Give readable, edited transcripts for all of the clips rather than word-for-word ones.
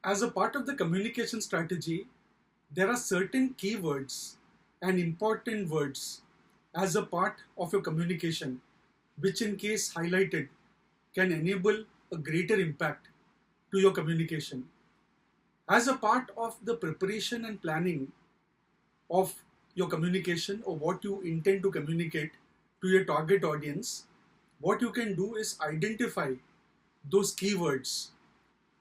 As a part of the communication strategy, there are certain keywords and important words as a part of your communication, which in case highlighted can enable a greater impact to your communication. As a part of the preparation and planning of your communication or what you intend to communicate to your target audience, what you can do is identify those keywords,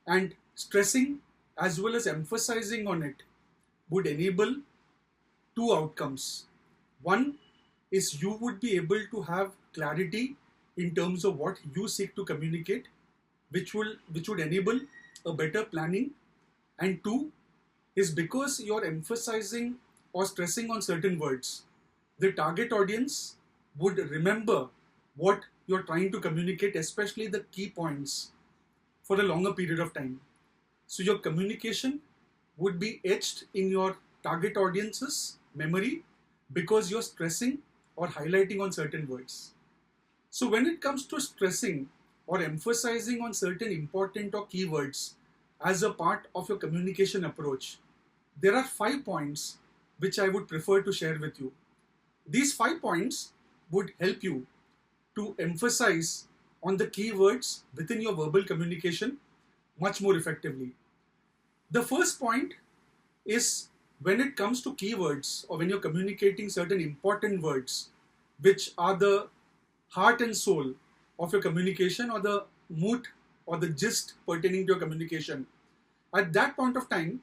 and stressing as well as emphasizing on it would enable two outcomes. One is you would be able to have clarity in terms of what you seek to communicate, which would enable a better planning. And two is because you're emphasizing or stressing on certain words, the target audience would remember what you're trying to communicate, especially the key points, for a longer period of time. So your communication would be etched in your target audience's memory because you're stressing or highlighting on certain words. So when it comes to stressing or emphasizing on certain important or keywords as a part of your communication approach, there are 5 points which I would prefer to share with you. These 5 points would help you to emphasize on the keywords within your verbal communication much more effectively. The first point is when it comes to keywords or when you're communicating certain important words, which are the heart and soul of your communication or the mood or the gist pertaining to your communication, at that point of time,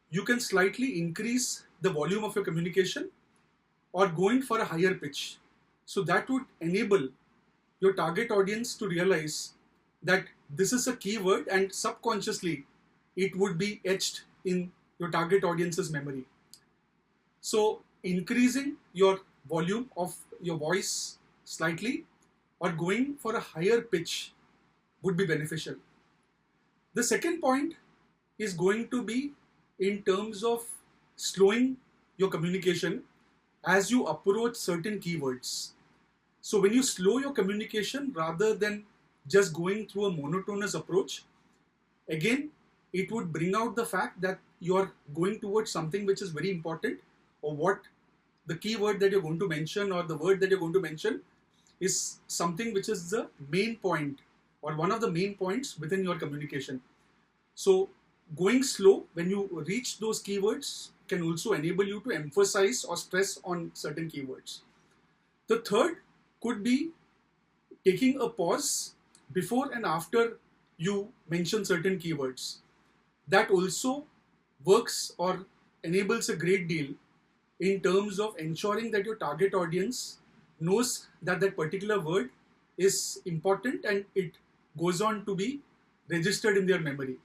you can slightly increase the volume of your communication or going for a higher pitch. So that would enable your target audience to realize that this is a keyword and subconsciously it would be etched in your target audience's memory. So increasing your volume of your voice slightly or going for a higher pitch would be beneficial. The second point is going to be in terms of slowing your communication as you approach certain keywords. So when you slow your communication rather than just going through a monotonous approach, again, it would bring out the fact that you're going towards something which is very important, or what the keyword that you're going to mention or the word that you're going to mention is something which is the main point or one of the main points within your communication. So going slow when you reach those keywords can also enable you to emphasize or stress on certain keywords. The third could be taking a pause before and after you mention certain keywords. That also works or enables a great deal in terms of ensuring that your target audience knows that that particular word is important and it goes on to be registered in their memory.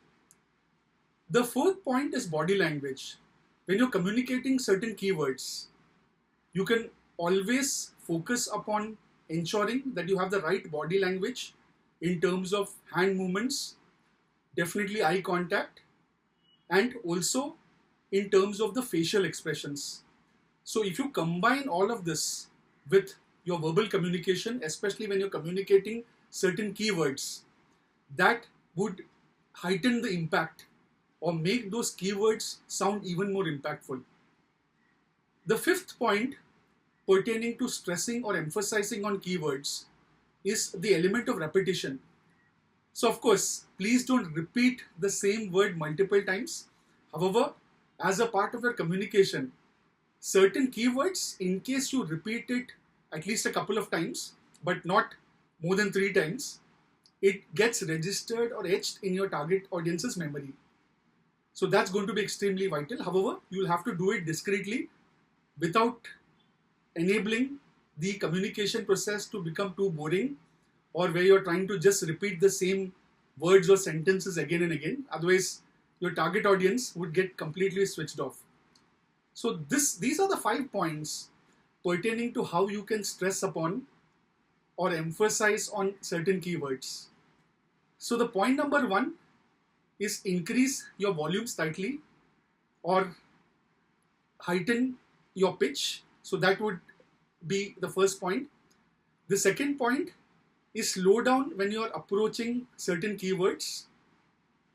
The fourth point is body language. When you're communicating certain keywords, you can always focus upon ensuring that you have the right body language in terms of hand movements, definitely eye contact, and also in terms of the facial expressions. So if you combine all of this with your verbal communication, especially when you're communicating certain keywords, that would heighten the impact or make those keywords sound even more impactful. The fifth point pertaining to stressing or emphasizing on keywords is the element of repetition. So of course, please don't repeat the same word multiple times. However, as a part of your communication, certain keywords, in case you repeat it at least a couple of times, but not more than 3 times, it gets registered or etched in your target audience's memory. So that's going to be extremely vital. However, you'll have to do it discreetly without enabling the communication process to become too boring, or where you're trying to just repeat the same words or sentences again and again. Otherwise, your target audience would get completely switched off. So these are the 5 points pertaining to how you can stress upon or emphasize on certain keywords. So the point number 1 is increase your volume slightly or heighten your pitch. So that would be the first point. The second point is slow down when you are approaching certain keywords.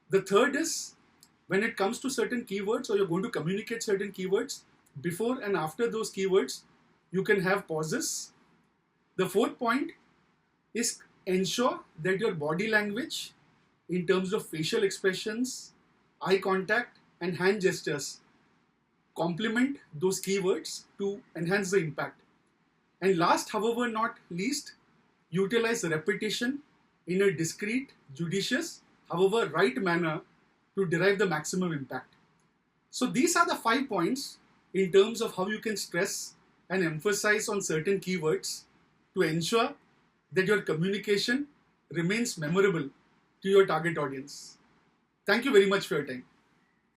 The third is when it comes to certain keywords or you're going to communicate certain keywords, before and after those keywords, you can have pauses. The fourth point is ensure that your body language in terms of facial expressions, eye contact and hand gestures complement those keywords to enhance the impact. And last, however not least, utilize repetition in a discreet, judicious, however right manner to derive the maximum impact. So these are the 5 points in terms of how you can stress and emphasize on certain keywords to ensure that your communication remains memorable to your target audience. Thank you very much for your time.